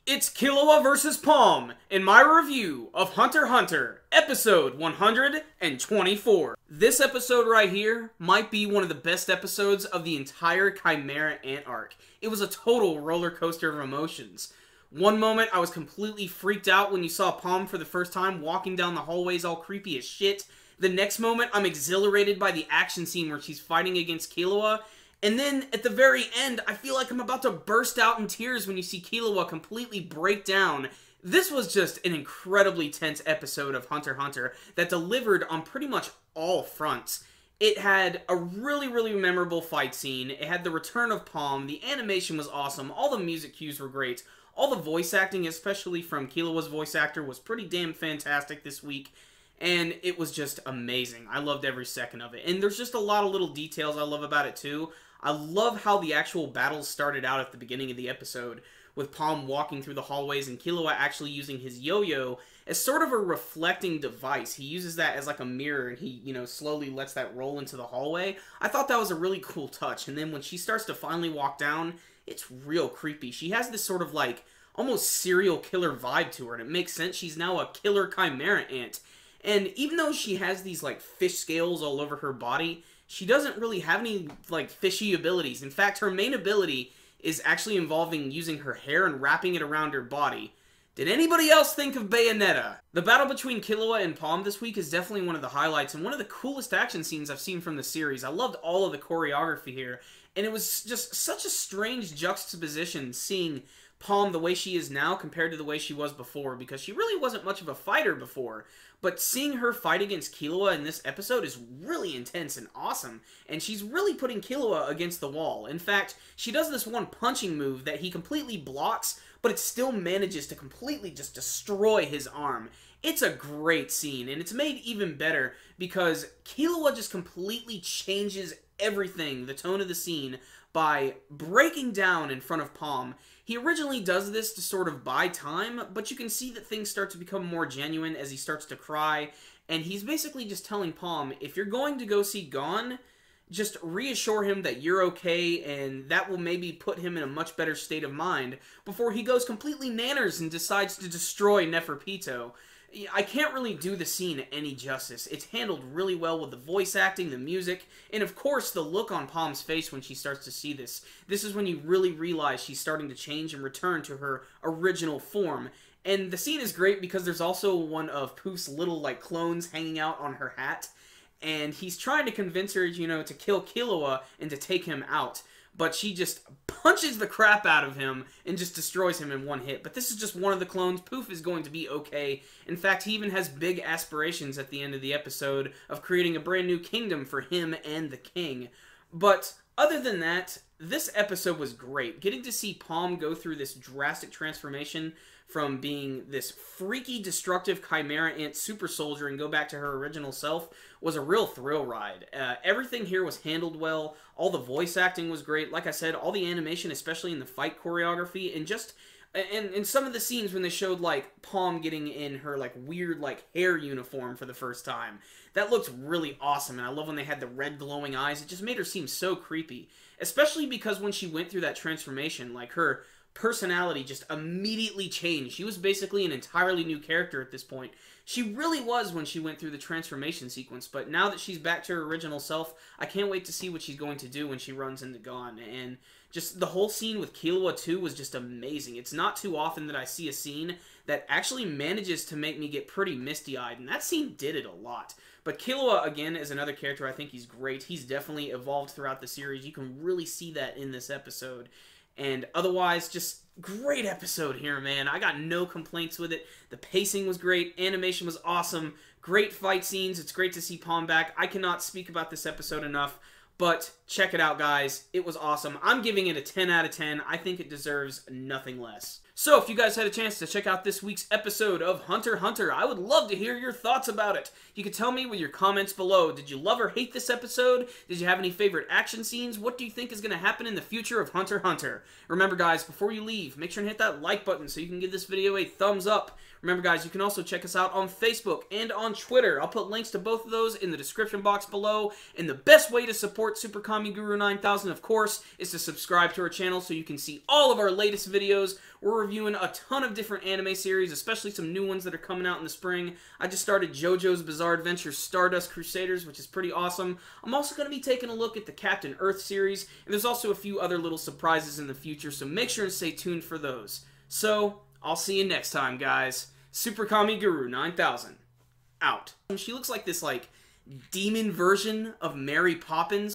It's Killua vs. Palm in my review of Hunter x Hunter, episode 124. This episode right here might be one of the best episodes of the entire Chimera Ant arc. It was a total roller coaster of emotions. One moment I was completely freaked out when you saw Palm for the first time walking down the hallways all creepy as shit. The next moment I'm exhilarated by the action scene where she's fighting against Killua. And then, at the very end, I feel like I'm about to burst out in tears when you see Killua completely break down. This was just an incredibly tense episode of Hunter x Hunter that delivered on pretty much all fronts. It had a really memorable fight scene. It had the return of Palm. The animation was awesome. All the music cues were great. All the voice acting, especially from Killua's voice actor, was pretty damn fantastic this week. And it was just amazing. I loved every second of it. And there's just a lot of little details I love about it, too. I love how the actual battles started out at the beginning of the episode, with Palm walking through the hallways and Killua actually using his yo-yo as sort of a reflecting device. He uses that as like a mirror, and he, slowly lets that roll into the hallway. I thought that was a really cool touch. And then when she starts to finally walk down, it's real creepy. She has this sort of like almost serial killer vibe to her, and it makes sense. She's now a killer Chimera Ant. And even though she has these like fish scales all over her body, she doesn't really have any, like, fishy abilities. In fact, her main ability is actually involving using her hair and wrapping it around her body. Did anybody else think of Bayonetta? The battle between Killua and Palm this week is definitely one of the highlights and one of the coolest action scenes I've seen from the series. I loved all of the choreography here, and it was just such a strange juxtaposition seeing Palm the way she is now compared to the way she was before, because she really wasn't much of a fighter before. But seeing her fight against Killua in this episode is really intense and awesome, and she's really putting Killua against the wall. In fact, she does this one punching move that he completely blocks, but it still manages to completely just destroy his arm. It's a great scene, and it's made even better because Killua just completely changes everything, the tone of the scene, by breaking down in front of Palm. He originally does this to sort of buy time, but you can see that things start to become more genuine as he starts to cry, and he's basically just telling Palm, if you're going to go see Gon, just reassure him that you're okay, and that will maybe put him in a much better state of mind before he goes completely nanners and decides to destroy Neferpito. I can't really do the scene any justice. It's handled really well with the voice acting, the music, and of course the look on Palm's face when she starts to see this. This is when you really realize she's starting to change and return to her original form. And the scene is great because there's also one of Poof's little like clones hanging out on her hat. And he's trying to convince her, to kill Killua and to take him out. But she just punches the crap out of him and just destroys him in one hit. But this is just one of the clones. Poof is going to be okay. In fact, he even has big aspirations at the end of the episode of creating a brand new kingdom for him and the king. But other than that, this episode was great. Getting to see Palm go through this drastic transformation from being this freaky, destructive Chimera Ant super soldier and go back to her original self was a real thrill ride. Everything here was handled well. All the voice acting was great. Like I said, all the animation, especially in the fight choreography, and just in some of the scenes when they showed like Palm getting in her like weird like hair uniform for the first time. That looked really awesome, and I love when they had the red glowing eyes. It just made her seem so creepy, especially because when she went through that transformation, like her personality just immediately changed. She was basically an entirely new character at this point. She really was when she went through the transformation sequence, but now that she's back to her original self, I can't wait to see what she's going to do when she runs into Gon. And just the whole scene with Killua too was just amazing. It's not too often that I see a scene that actually manages to make me get pretty misty-eyed, and that scene did it a lot. But Killua, again, is another character. I think he's great. He's definitely evolved throughout the series. You can really see that in this episode. And otherwise, just great episode here, man. I got no complaints with it. The pacing was great. Animation was awesome. Great fight scenes. It's great to see Palm back. I cannot speak about this episode enough, but check it out, guys. It was awesome. I'm giving it a 10 out of 10. I think it deserves nothing less. So, if you guys had a chance to check out this week's episode of Hunter x Hunter, I would love to hear your thoughts about it. You can tell me with your comments below. Did you love or hate this episode? Did you have any favorite action scenes? What do you think is going to happen in the future of Hunter x Hunter? Remember, guys, before you leave, make sure and hit that like button so you can give this video a thumbs up. Remember, guys, you can also check us out on Facebook and on Twitter. I'll put links to both of those in the description box below. And the best way to support Super Kami Guru 9000, of course, is to subscribe to our channel so you can see all of our latest videos. we're reviewing a ton of different anime series, especially some new ones that are coming out in the spring. I just started JoJo's Bizarre Adventure Stardust Crusaders, which is pretty awesome. I'm also going to be taking a look at the Captain Earth series, and there's also a few other little surprises in the future, so make sure and stay tuned for those. So, I'll see you next time, guys. Super Kami Guru 9000, out. She looks like this, demon version of Mary Poppins.